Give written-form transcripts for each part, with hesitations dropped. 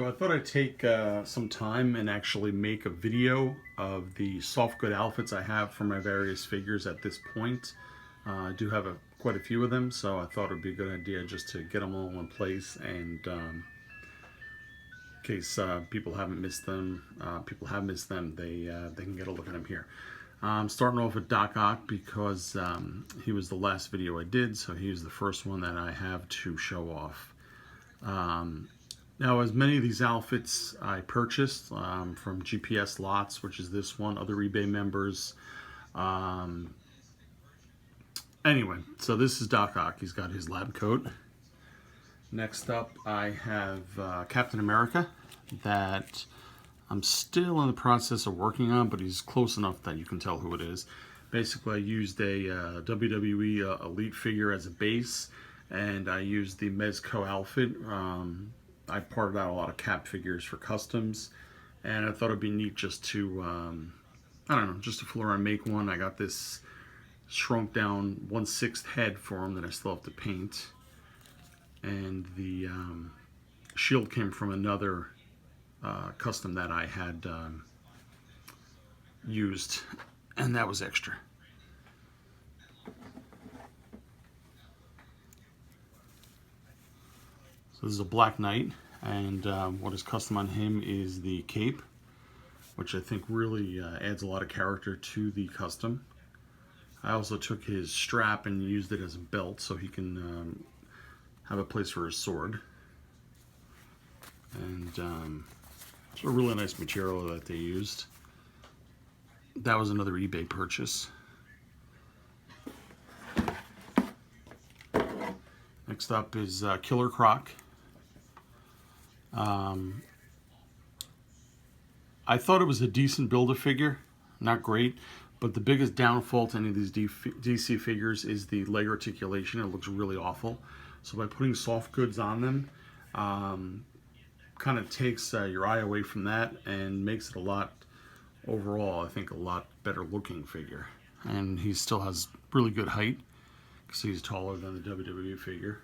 So I thought I'd take some time and actually make a video of the soft good outfits I have for my various figures at this point. I do have quite a few of them, so I thought it would be a good idea just to get them all in place, and in case people haven't missed them, they can get a look at them here. I'm starting off with Doc Ock because he was the last video I did, so he was the first one that I have to show off. Now, as many of these outfits I purchased from GPS Lots, which is this one, other eBay members. Anyway, so this is Doc Ock. He's got his lab coat. Next up, I have Captain America that I'm still in the process of working on, but he's close enough that you can tell who it is. Basically, I used a WWE Elite figure as a base, and I used the Mezco outfit. I parted out a lot of Cap figures for customs, and I thought it'd be neat just to, I don't know, just to fool around and make one. I got this shrunk down 1/6 head for him that I still have to paint, and the shield came from another custom that I had used, and that was extra. So this is a Black Knight, and what is custom on him is the cape, which I think really adds a lot of character to the custom. I also took his strap and used it as a belt so he can have a place for his sword. And it's a really nice material that they used. That was another eBay purchase. Next up is Killer Croc. I thought it was a decent Build-A-Figure, not great, but the biggest downfall to any of these DC figures is the leg articulation. It looks really awful. So by putting soft goods on them, kind of takes your eye away from that and makes it a lot, overall, I think, a lot better looking figure. And he still has really good height because he's taller than the WWE figure.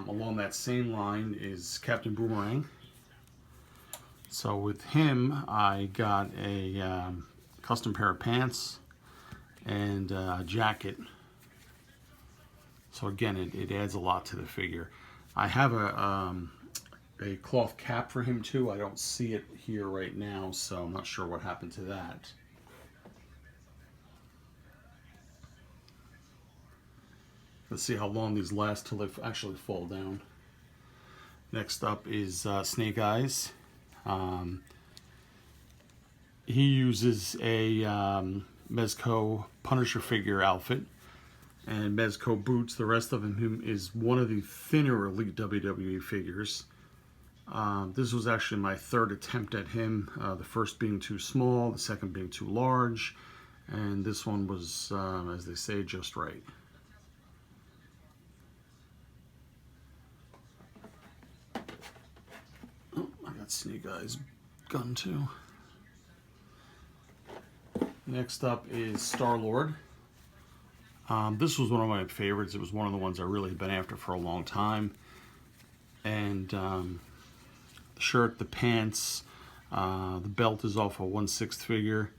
Along that same line is Captain Boomerang. So with him, I got a custom pair of pants and a jacket. So again, it adds a lot to the figure. I have a cloth cap for him too. I don't see it here right now, so I'm not sure what happened to that. Let's see how long these last till they actually fall down. Next up is Snake Eyes. He uses a Mezco Punisher figure outfit and Mezco boots. The rest of him is one of the thinner Elite WWE figures. This was actually my third attempt at him. The first being too small, the second being too large, and this one was, as they say, just right. Oh, I got Snake Eyes gun too. Next up is Star-Lord. This was one of my favorites. It was one of the ones I really had been after for a long time. And the shirt, the pants, the belt is off a 1/6 figure.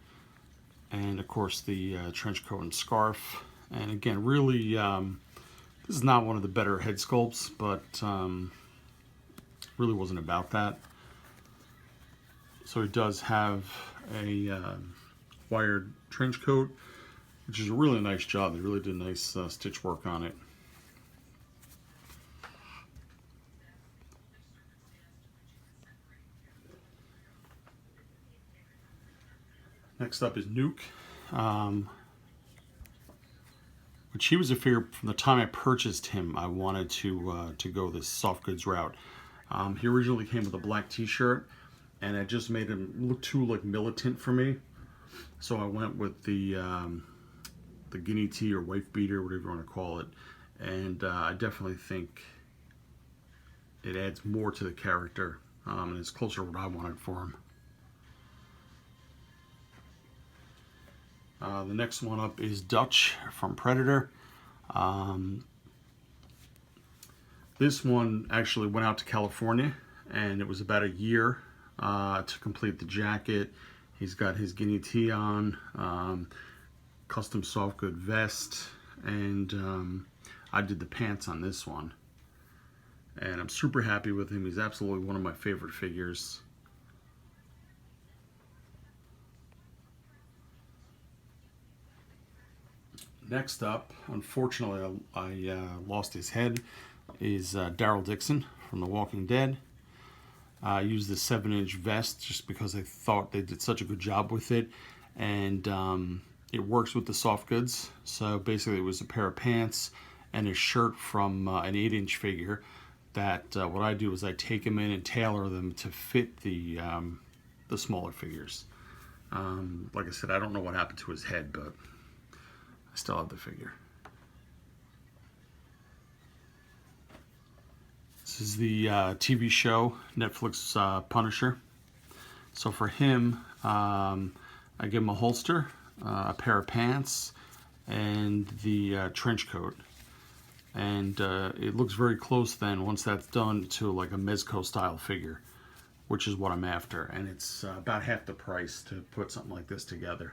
And of course the trench coat and scarf. And again, really, this is not one of the better head sculpts, but really wasn't about that. So he does have a wired trench coat, which is a really nice job. They really did nice stitch work on it. Next up is Nuke, which he was a figure from the time I purchased him. I wanted to go this soft goods route. He originally came with a black t-shirt, and it just made him look too like militant for me. So I went with the guinea tee or wife beater, whatever you want to call it, and I definitely think it adds more to the character, and it's closer to what I wanted for him. The next one up is Dutch from Predator. This one actually went out to California, and it was about a year to complete the jacket. He's got his guinea tee on, custom soft good vest, and I did the pants on this one. And I'm super happy with him. He's absolutely one of my favorite figures. Next up, unfortunately, I lost his head, is Daryl Dixon from The Walking Dead. I used the 7-inch vest just because I thought they did such a good job with it, and it works with the soft goods. So basically it was a pair of pants and a shirt from an 8-inch figure that what I do is I take them in and tailor them to fit the smaller figures. Like I said, I don't know what happened to his head, but I still have the figure. This is the TV show, Netflix Punisher. So for him, I give him a holster, a pair of pants, and the trench coat. And it looks very close then, once that's done, to like a Mezco style figure, which is what I'm after. And it's about half the price to put something like this together.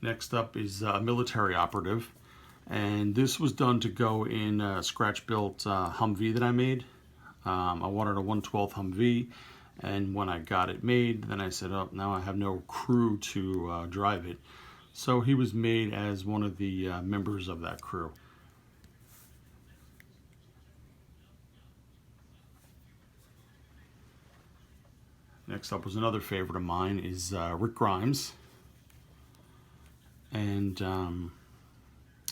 Next up is a military operative, and this was done to go in a scratch-built Humvee that I made. I wanted a 1/12 Humvee, and when I got it made, then I said, oh, now I have no crew to drive it. So he was made as one of the members of that crew. Next up was another favorite of mine, is Rick Grimes. And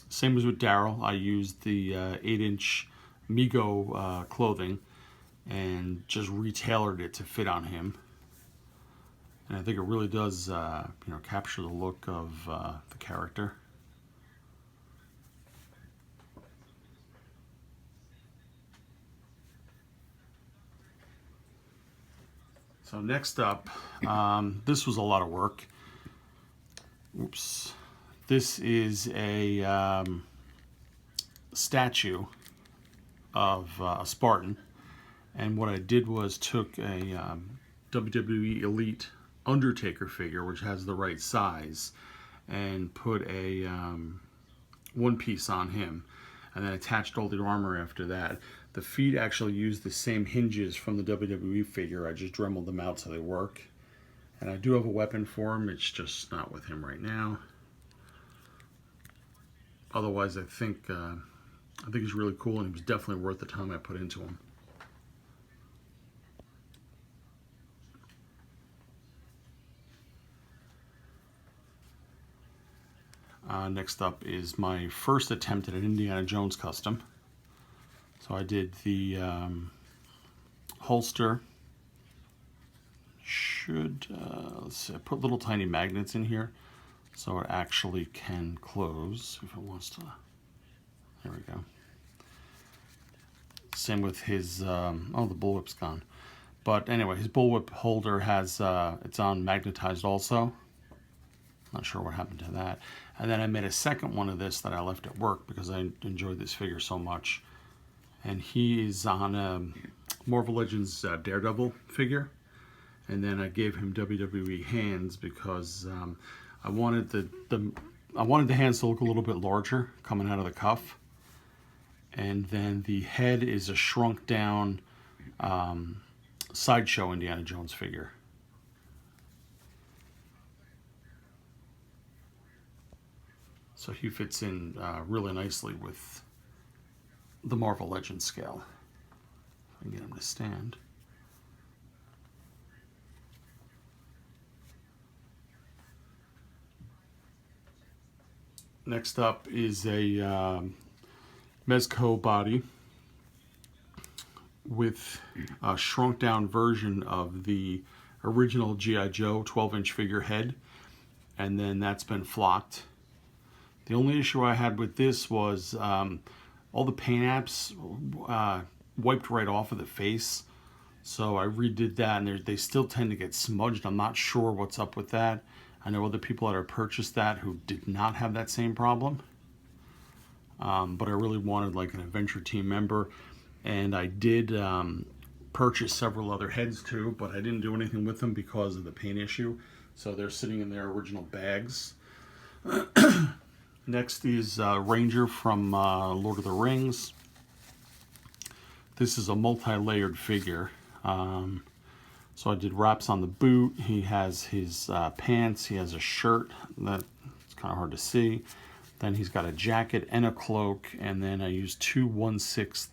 same as with Daryl, I used the 8-inch Mego clothing and just retailored it to fit on him. And I think it really does, capture the look of the character. So next up, this was a lot of work. Oops. This is a statue of a Spartan, and what I did was took a WWE Elite Undertaker figure, which has the right size, and put a one piece on him, and then attached all the armor after that. The feet actually use the same hinges from the WWE figure. I just dremeled them out so they work. And I do have a weapon for him, it's just not with him right now. Otherwise, I think he's really cool, and he was definitely worth the time I put into him. Next up is my first attempt at an Indiana Jones custom. So I did the holster. Let's see, I put little tiny magnets in here so it actually can close if it wants to. There we go. Same with his, the bullwhip's gone. But anyway, his bullwhip holder has, it's on magnetized also. Not sure what happened to that. And then I made a second one of this that I left at work because I enjoyed this figure so much. And he is on Marvel Legends Daredevil figure. And then I gave him WWE hands because I wanted the hands to look a little bit larger coming out of the cuff. And then the head is a shrunk down Sideshow Indiana Jones figure. So he fits in really nicely with the Marvel Legends scale. If I can get him to stand. Next up is a Mezco body with a shrunk down version of the original G.I. Joe 12-inch figure head, and then that's been flocked. The only issue I had with this was all the paint apps wiped right off of the face, So I redid that, and they still tend to get smudged. I'm not sure what's up with that. I know other people that have purchased that who did not have that same problem. But I really wanted like an adventure team member, and I did purchase several other heads too, but I didn't do anything with them because of the paint issue. So they're sitting in their original bags. Next is Ranger from Lord of the Rings. This is a multi-layered figure. So I did wraps on the boot. He has his pants. He has a shirt that it's kind of hard to see. Then he's got a jacket and a cloak. And then I used two 1/6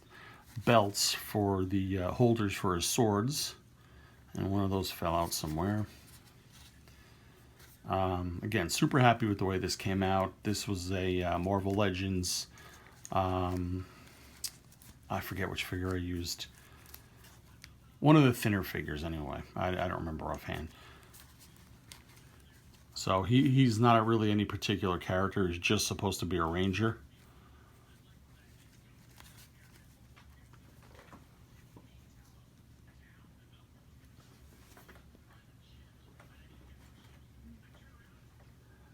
belts for the holders for his swords. And one of those fell out somewhere. Again, super happy with the way this came out. This was a Marvel Legends. I forget which figure I used. One of the thinner figures, anyway. I don't remember offhand. So he's not really any particular character. He's just supposed to be a ranger.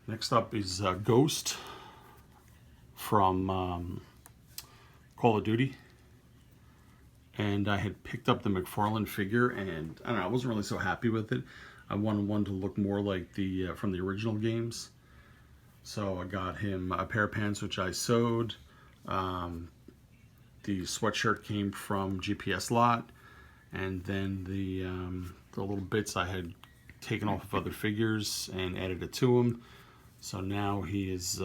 Next up is Ghost from Call of Duty. And I had picked up the McFarlane figure, and I don't know, I wasn't really so happy with it. I wanted one to look more like the from the original games. So I got him a pair of pants, which I sewed. The sweatshirt came from GPS Lot, and then the little bits I had taken off of other figures and added it to him. So now he is,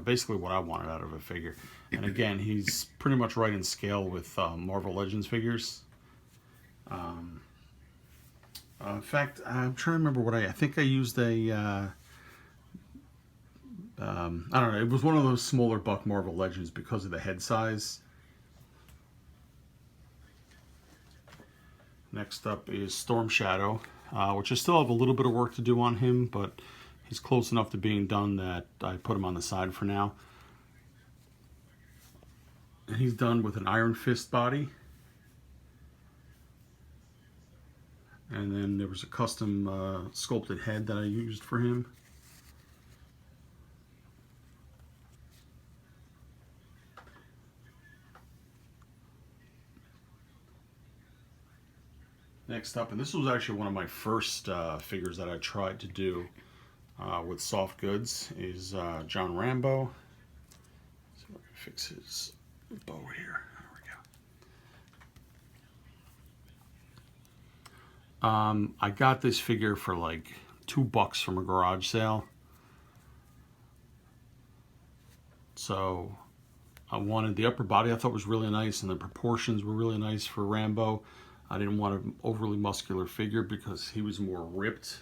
basically what I wanted out of a figure. And again, he's pretty much right in scale with Marvel Legends figures. In fact, I'm trying to remember what I think I used a, I don't know, it was one of those smaller buck Marvel Legends because of the head size. Next up is Storm Shadow, which I still have a little bit of work to do on him, but he's close enough to being done that I put him on the side for now. And he's done with an Iron Fist body. And then there was a custom sculpted head that I used for him. Next up, and this was actually one of my first figures that I tried to do with soft goods, is John Rambo. So let me fix his bow here. There we go. I got this figure for like $2 from a garage sale. So I wanted the upper body, I thought was really nice, and the proportions were really nice for Rambo. I didn't want an overly muscular figure because he was more ripped.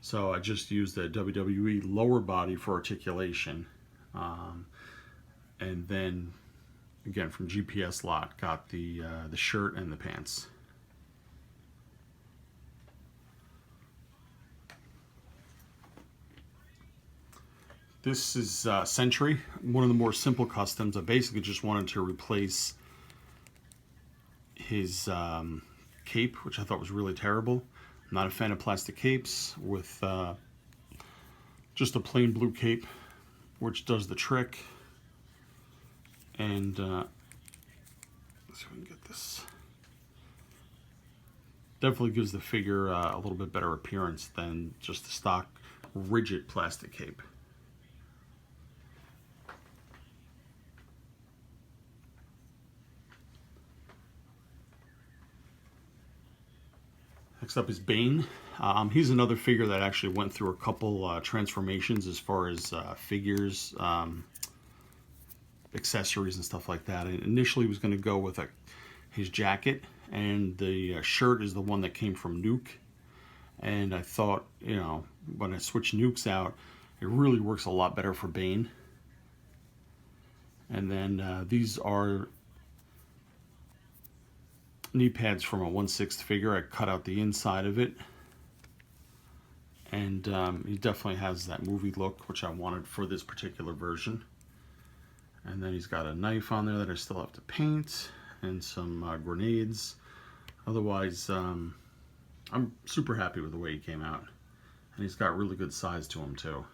So I just used the WWE lower body for articulation. And then, again, from GPS Lot, got the shirt and the pants. This is Sentry, one of the more simple customs. I basically just wanted to replace his cape, which I thought was really terrible. I'm not a fan of plastic capes, with just a plain blue cape, which does the trick. And let's see if we can get this. Definitely gives the figure a little bit better appearance than just the stock rigid plastic cape. Next up is Bane. He's another figure that actually went through a couple transformations as far as figures, accessories and stuff like that. And initially was going to go with his jacket, and the shirt is the one that came from Nuke. And I thought, when I switched Nukes out, it really works a lot better for Bane. And then these are knee pads from a 1/6 figure. I cut out the inside of it, and he definitely has that movie look, which I wanted for this particular version. And then he's got a knife on there that I still have to paint, and some grenades. Otherwise, I'm super happy with the way he came out. And he's got really good size to him too.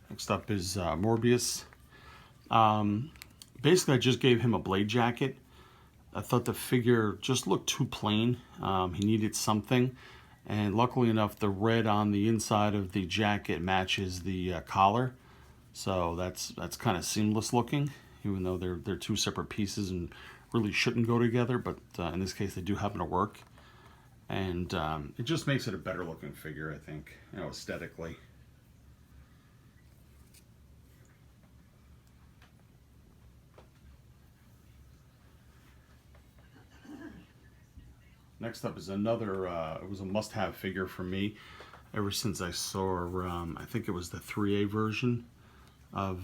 Next up is Morbius. Basically, I just gave him a blade jacket. I thought the figure just looked too plain. He needed something. And luckily enough, the red on the inside of the jacket matches the collar. So that's kind of seamless looking, even though they're two separate pieces and really shouldn't go together. But in this case, they do happen to work. And it just makes it a better looking figure, I think, aesthetically. Next up is another, it was a must-have figure for me ever since I saw, I think it was the 3A version of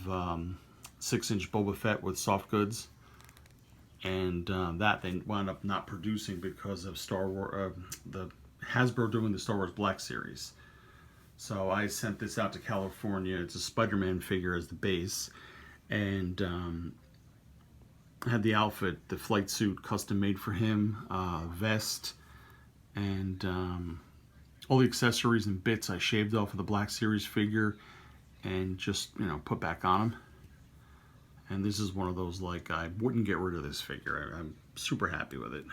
6-inch Boba Fett with soft goods. And that they wound up not producing because of Star Wars, the Hasbro doing the Star Wars Black Series. So I sent this out to California. It's a Spider-Man figure as the base. And had the outfit, the flight suit custom made for him, vest, and all the accessories and bits I shaved off of the Black Series figure and just, put back on him. And this is one of those, like, I wouldn't get rid of this figure. I'm super happy with it.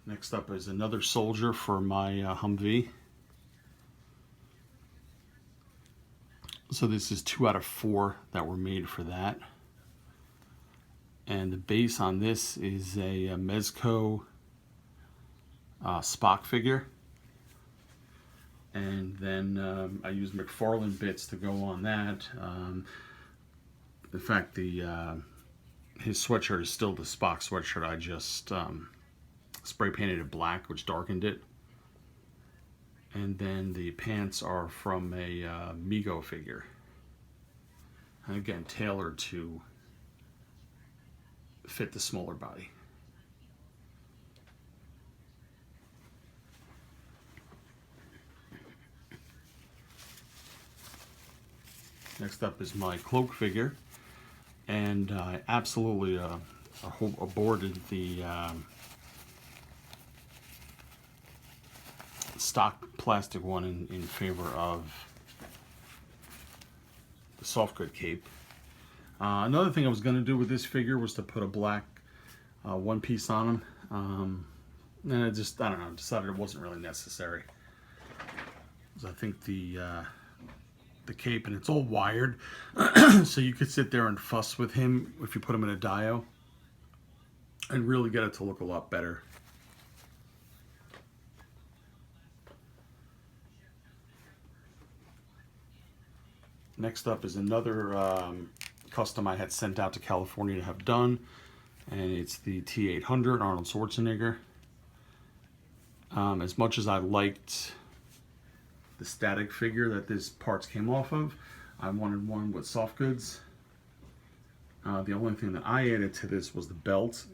Next up is another soldier for my Humvee. So this is 2 out of 4 that were made for that. And the base on this is a Mezco Spock figure. And then I used McFarlane bits to go on that. In fact, his sweatshirt is still the Spock sweatshirt. I just spray painted it black, which darkened it. And then the pants are from a Mego figure. And again, tailored to fit the smaller body. Next up is my cloak figure. And I absolutely aborted the stock plastic one in favor of the soft good cape. Another thing I was going to do with this figure was to put a black one piece on him. And I don't know, decided it wasn't really necessary. Because I think the cape, and it's all wired, so you could sit there and fuss with him if you put him in a dio and really get it to look a lot better. Next up is another custom I had sent out to California to have done, and it's the T-800 Arnold Schwarzenegger. As much as I liked the static figure that this parts came off of, I wanted one with soft goods. The only thing that I added to this was the belt.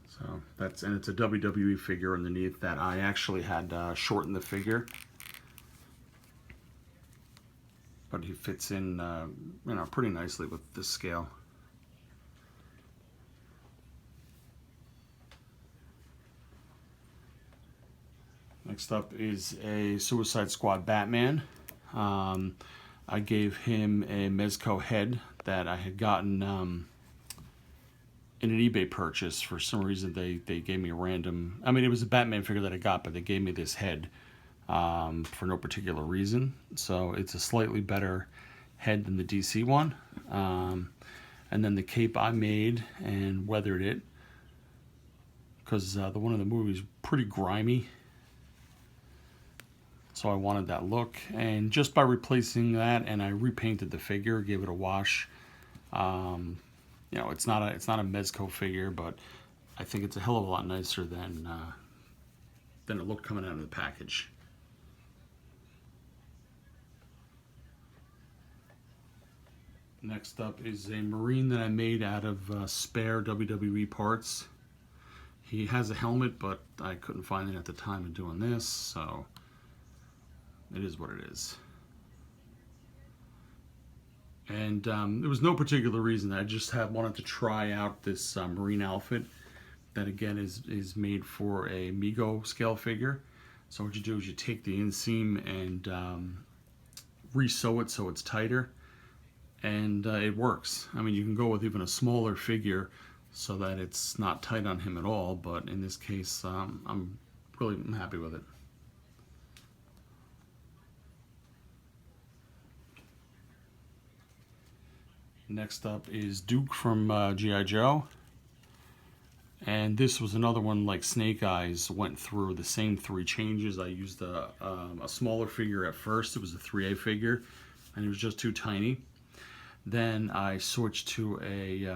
So and it's a WWE figure underneath that I actually had shortened the figure, but he fits in, pretty nicely with this scale. Next up is a Suicide Squad Batman. I gave him a Mezco head that I had gotten in an eBay purchase. For some reason they gave me a random, it was a Batman figure that I got, but they gave me this head for no particular reason. So it's a slightly better head than the DC one. And then the cape I made and weathered it, because the one in the movie is pretty grimy. So I wanted that look, and just by replacing that, and I repainted the figure, gave it a wash. It's not a Mezco figure, but I think it's a hell of a lot nicer than it looked coming out of the package. Next up is a Marine that I made out of spare WWE parts. He has a helmet, but I couldn't find it at the time of doing this, so it is what it is. And there was no particular reason. I just wanted to try out this Marine outfit that, again, is made for a Mego scale figure. So what you do is you take the inseam and re-sew it so it's tighter, and it works. I mean, you can go with even a smaller figure so that it's not tight on him at all, but in this case, I'm really happy with it. Next up is Duke from G.I. Joe. And this was another one like Snake Eyes, went through the same 3 changes. I used a smaller figure at first. It was a 3A figure, and it was just too tiny. Then I switched to a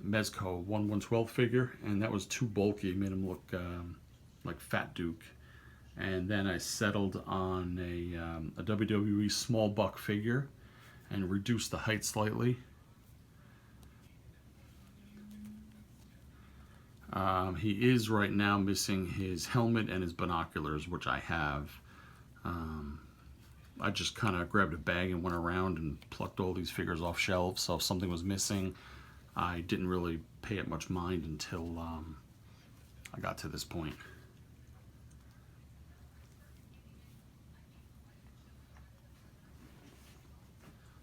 Mezco 1/112 figure, and that was too bulky. It made him look like Fat Duke. And then I settled on a WWE small buck figure and reduced the height slightly. He is right now missing his helmet and his binoculars, which I have. I just kind of grabbed a bag and went around and plucked all these figures off shelves, so if something was missing, I didn't really pay it much mind until I got to this point.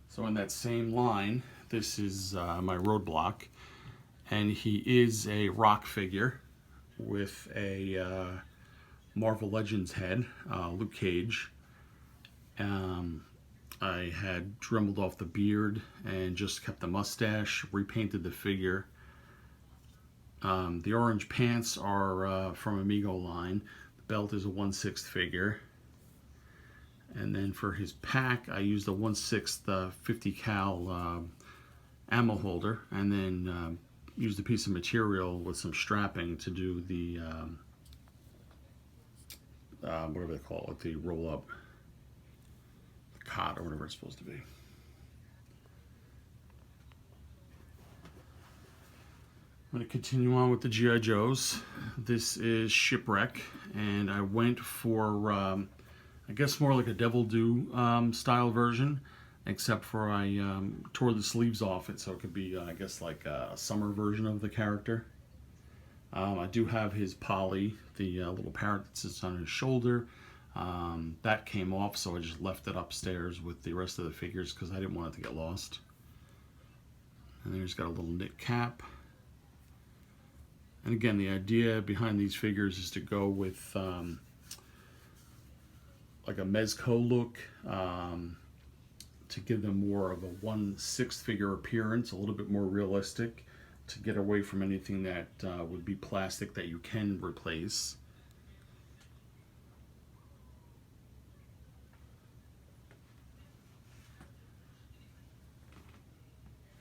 So in that same line, this is my Roadblock. And he is a rock figure with a Marvel Legends head, Luke Cage. I had dremeled off the beard and just kept the mustache, repainted the figure. The orange pants are from a Mego line. The belt is a 1/6 figure. And then for his pack, I used a 1/6 50 cal ammo holder, and then used a piece of material with some strapping to do the whatever they call it, the roll up, the cot or whatever it's supposed to be. I'm going to continue on with the G.I. Joes. This is Shipwreck, and I went for I guess more like a Devil Do style version, except for I tore the sleeves off it so it could be, I guess, like a summer version of the character. I do have his Polly, the little parrot that sits on his shoulder. That came off, so I just left it upstairs with the rest of the figures because I didn't want it to get lost. And then he's got a little knit cap. And again, the idea behind these figures is to go with like a Mezco look, to give them more of a 1/6 figure appearance, a little bit more realistic, to get away from anything that would be plastic that you can replace.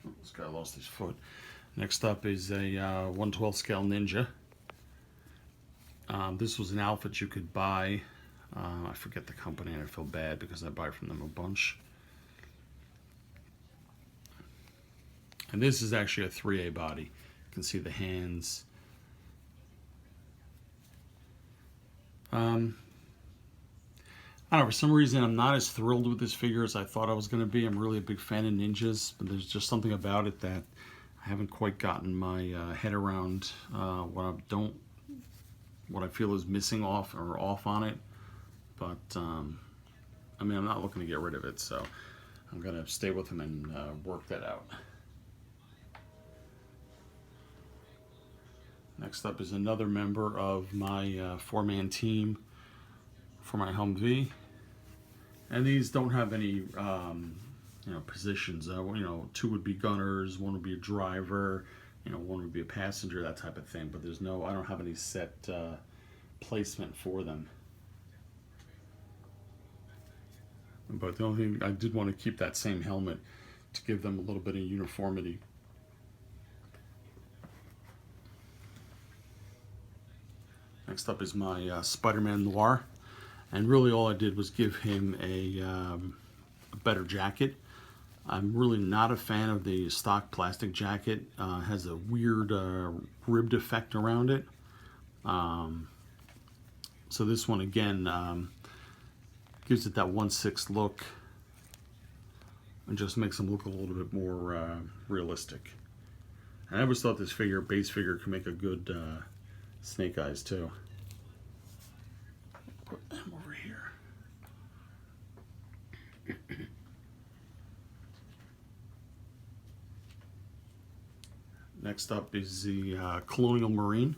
Oh, this guy lost his foot. Next up is a 1/12 scale Ninja. This was an outfit you could buy. I forget the company, and I feel bad because I buy from them a bunch. And this is actually a 3A body. You can see the hands. I don't know, for some reason I'm not as thrilled with this figure as I thought I was going to be. I'm really a big fan of ninjas, but there's just something about it that I haven't quite gotten my head around what I feel is missing off on it. But I mean, I'm not looking to get rid of it, so I'm going to stay with him and work that out. Next up is another member of my 4-man team for my Humvee, and these don't have any positions. 2 would be gunners, 1 would be a driver, 1 would be a passenger, that type of thing. But I don't have any set placement for them. But the only thing, I did want to keep that same helmet to give them a little bit of uniformity. Next up is my Spider-Man Noir, and really all I did was give him a better jacket. I'm really not a fan of the stock plastic jacket. It has a weird ribbed effect around it. So this one again gives it that 1/6 look and just makes them look a little bit more realistic. And I always thought this base figure, could make a good Snake Eyes too. Put them over here. Next up is the Colonial Marine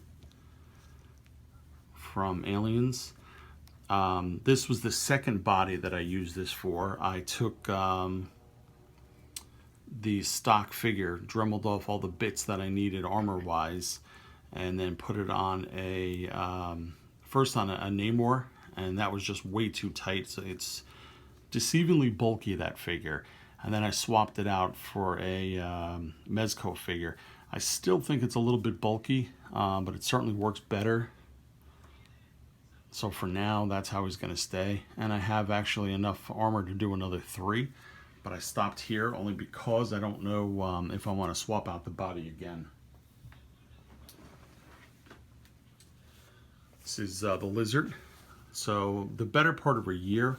from Aliens. This was the second body that I used this for. I took the stock figure, dremeled off all the bits that I needed armor-wise, and then put it on first on a Namor, and that was just way too tight, so it's deceivingly bulky, that figure. And then I swapped it out for a Mezco figure. I still think it's a little bit bulky, but it certainly works better. So for now, that's how he's going to stay. And I have actually enough armor to do another 3, but I stopped here only because I don't know if I want to swap out the body again. This is the Lizard. So the better part of a year,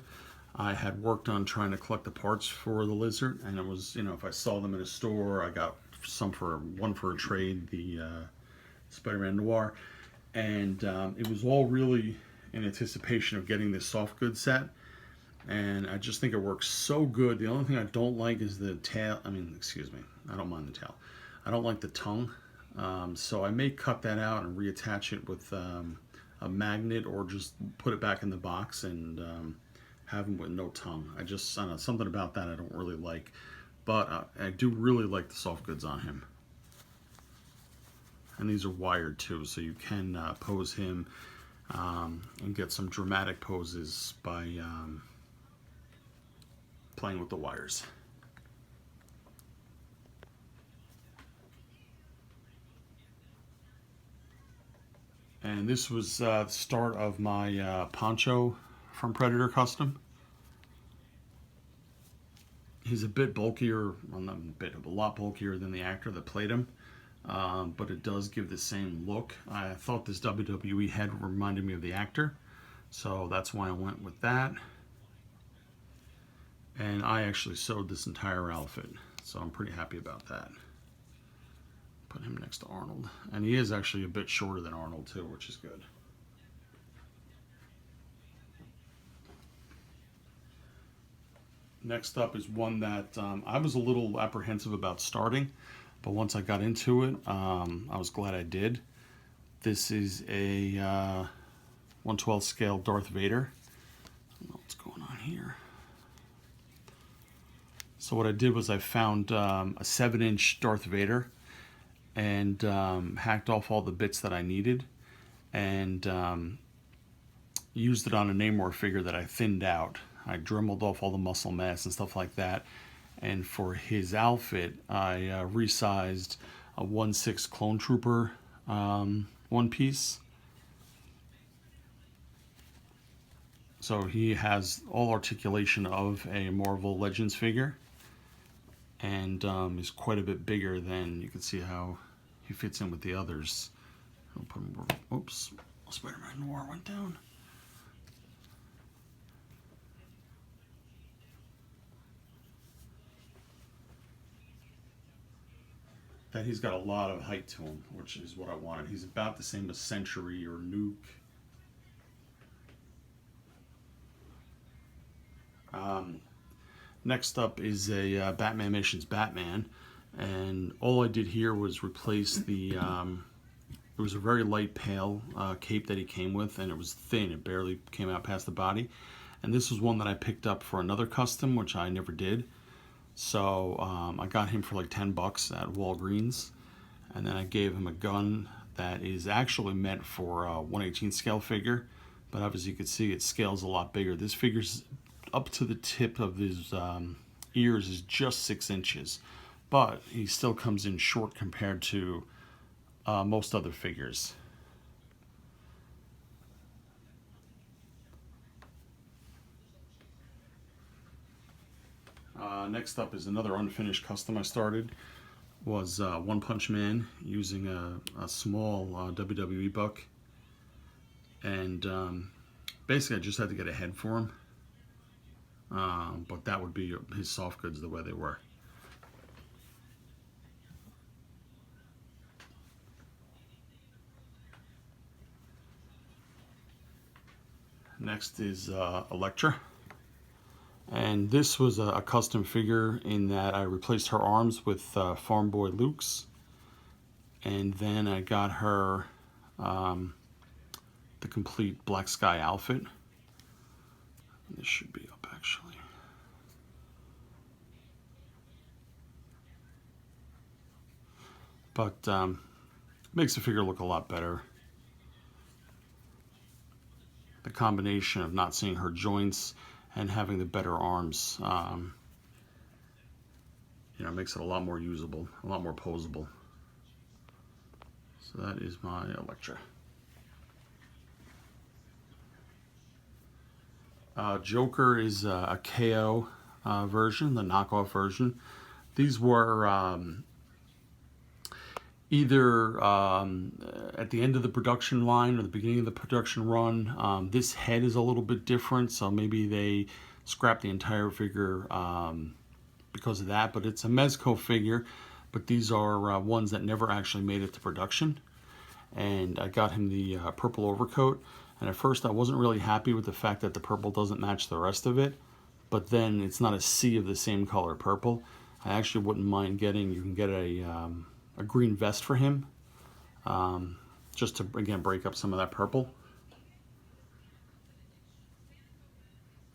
I had worked on trying to collect the parts for the Lizard, and it was, you know, if I saw them in a store, I got one for a trade, the Spider-Man Noir, and it was all really in anticipation of getting this soft goods set, and I just think it works so good. The only thing I don't like is the tail. I mean, excuse me, I don't mind the tail. I don't like the tongue, so I may cut that out and reattach it with a magnet, or just put it back in the box and have him with no tongue. I don't know, something about that I don't really like, but I do really like the soft goods on him. And these are wired too, so you can pose him and get some dramatic poses by playing with the wires. And this was the start of my poncho from Predator Custom. He's a bit bulkier, well, not a bit, a lot bulkier than the actor that played him, but it does give the same look. I thought this WWE head reminded me of the actor, so that's why I went with that. And I actually sewed this entire outfit, so I'm pretty happy about that. Put him next to Arnold, and he is actually a bit shorter than Arnold too, which is good. Next up is one that I was a little apprehensive about starting, but once I got into it, I was glad I did. This is a 1/12 scale Darth Vader. I don't know what's going on here. So what I did was I found a 7-inch Darth Vader and hacked off all the bits that I needed, and used it on a Namor figure that I thinned out. I dremeled off all the muscle mass and stuff like that. And for his outfit, I resized a 1/6 Clone Trooper one piece. So he has all articulation of a Marvel Legends figure, and is quite a bit bigger than, you can see how he fits in with the others. I'll put him, oops, Spider-Man Noir went down. That he's got a lot of height to him, which is what I wanted. He's about the same as Century or Nuke. Next up is a Batman Missions Batman, and all I did here was replace the, it was a very light pale cape that he came with, and it was thin, it barely came out past the body. And this was one that I picked up for another custom, which I never did. So I got him for like $10 at Walgreens, and then I gave him a gun that is actually meant for a 1/18 scale figure, but obviously you can see it scales a lot bigger. This figure's up to the tip of his ears is just 6 inches, but he still comes in short compared to most other figures. Next up is another unfinished custom I started. Was One Punch Man using a small WWE buck. And basically I just had to get a head for him. But that would be his soft goods the way they were. Next is Elektra. And this was a custom figure in that I replaced her arms with Farm Boy Luke's. And then I got her the complete Black Sky outfit. This should be up actually. But makes the figure look a lot better. The combination of not seeing her joints and having the better arms, you know, makes it a lot more usable, a lot more posable. So that is my Elektra. Joker is a KO version, the knockoff version. These were either at the end of the production line or the beginning of the production run. This head is a little bit different, so maybe they scrapped the entire figure because of that, but it's a Mezco figure, but these are ones that never actually made it to production. And I got him the purple overcoat, and at first I wasn't really happy with the fact that the purple doesn't match the rest of it, but then it's not a sea of the same color purple. I actually wouldn't mind getting, you can get a green vest for him, just to again break up some of that purple.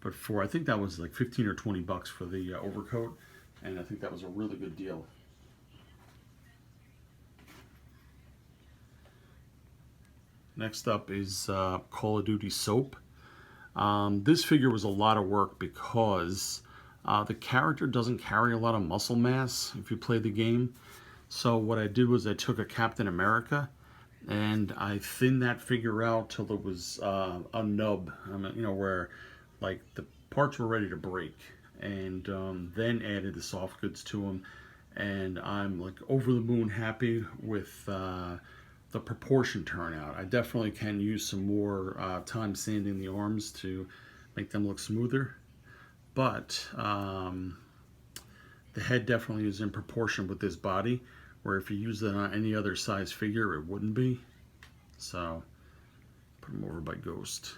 But for, I think that was like 15 or 20 bucks for the overcoat, and I think that was a really good deal. Next up is Call of Duty Soap. This figure was a lot of work because the character doesn't carry a lot of muscle mass if you play the game. So what I did was I took a Captain America and I thinned that figure out till it was a nub, you know, where like the parts were ready to break, and then added the soft goods to them. And I'm like over the moon happy with the proportion turnout. I definitely can use some more time sanding the arms to make them look smoother, but the head definitely is in proportion with this body, where if you use it on any other size figure, it wouldn't be. So, put them over by Ghost.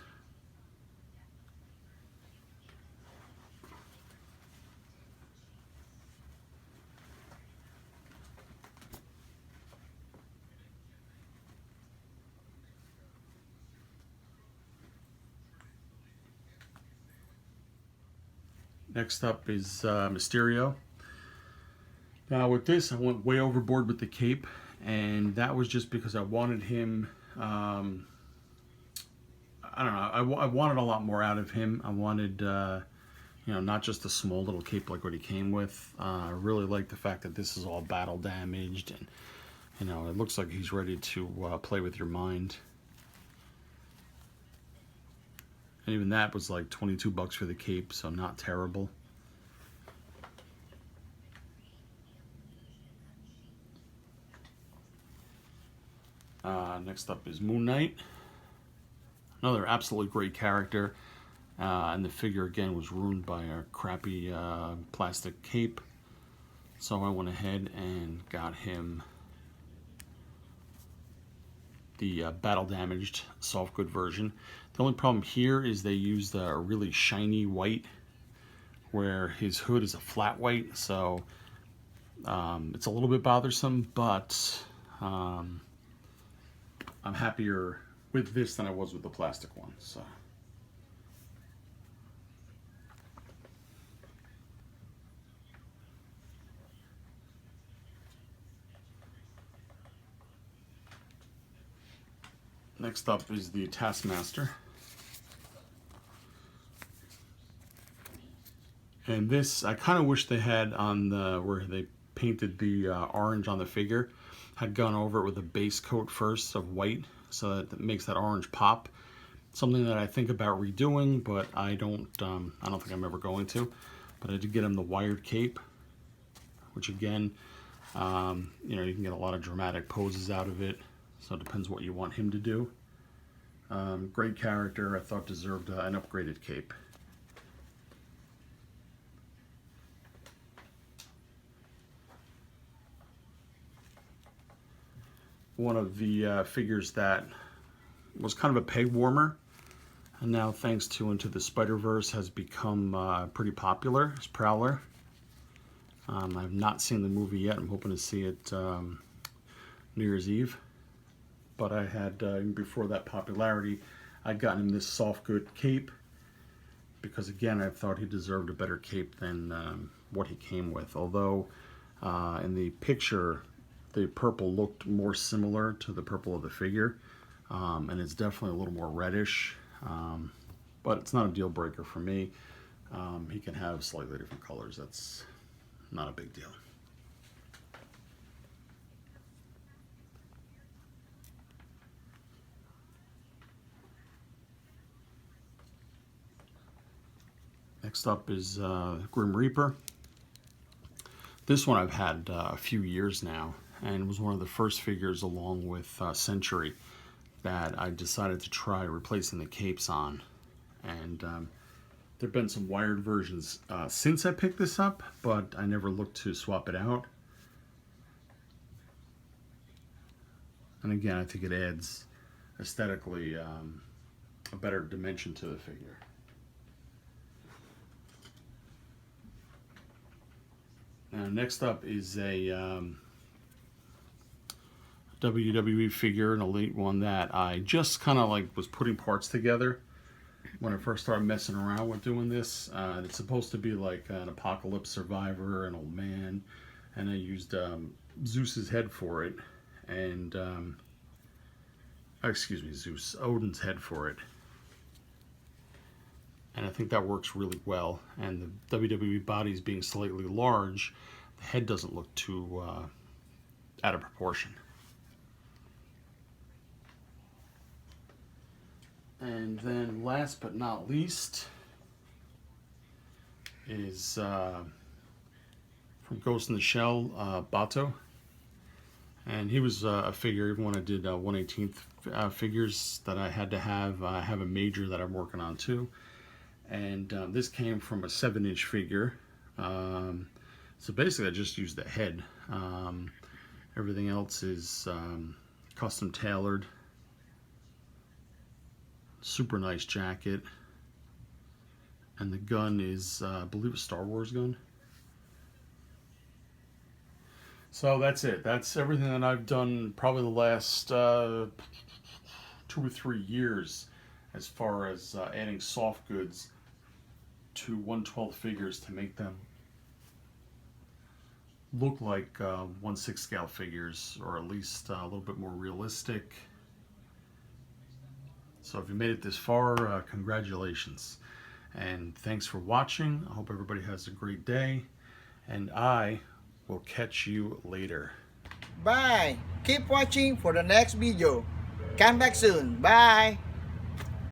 Next up is Mysterio. Now with this, I went way overboard with the cape, and that was just because I wanted him, I don't know, I wanted a lot more out of him. I wanted, you know, not just a small little cape like what he came with. I really like the fact that this is all battle damaged, and, you know, it looks like he's ready to play with your mind. And even that was like 22 bucks for the cape, so not terrible. Next up is Moon Knight. Another absolutely great character. And the figure again was ruined by a crappy plastic cape. So I went ahead and got him the battle damaged soft good version. The only problem here is they used a really shiny white, where his hood is a flat white, so it's a little bit bothersome, but I'm happier with this than I was with the plastic one. So. Next up is the Taskmaster. And this, I kind of wish they had on the, where they painted the orange on the figure, had gone over it with a base coat first of white, so that it makes that orange pop. Something that I think about redoing, but I don't think I'm ever going to. but I did get him the wired cape, which again, you know, you can get a lot of dramatic poses out of it, so it depends what you want him to do. Great character, I thought deserved an upgraded cape. One of the figures that was kind of a peg warmer, and now thanks to Into the Spider-Verse has become pretty popular, is Prowler. I've not seen the movie yet. I'm hoping to see it New Year's Eve. But I had, even before that popularity, I'd gotten him this soft good cape because, again, I thought he deserved a better cape than what he came with. Although in the picture, the purple looked more similar to the purple of the figure, and it's definitely a little more reddish, but it's not a deal breaker for me. He can have slightly different colors. That's not a big deal. Next up is Grim Reaper. This one I've had a few years now, and was one of the first figures along with Century that I decided to try replacing the capes on. And there have been some wired versions since I picked this up, but I never looked to swap it out. And again, I think it adds aesthetically a better dimension to the figure. Now, next up is a WWE figure, an elite one that I just kind of like was putting parts together when I first started messing around with doing this. It's supposed to be like an apocalypse survivor, an old man, and I used Zeus's head for it, and excuse me, Zeus, Odin's head for it. And I think that works really well. And the WWE bodies being slightly large, the head doesn't look too out of proportion. And then last but not least is from Ghost in the Shell, Bato. And he was a figure, even when I did 1/18th figures that I had to have. I have a major that I'm working on too. And this came from a 7-inch figure. So basically I just used the head. Everything else is custom tailored. Super nice jacket. And the gun is, I believe, a Star Wars gun. So that's it. That's everything that I've done probably the last 2 or 3 years as far as adding soft goods to 1/12 figures to make them look like 1/6 scale figures, or at least a little bit more realistic. So if you made it this far, congratulations. And thanks for watching. I hope everybody has a great day, and I will catch you later. Bye. Keep watching for the next video. Come back soon. Bye.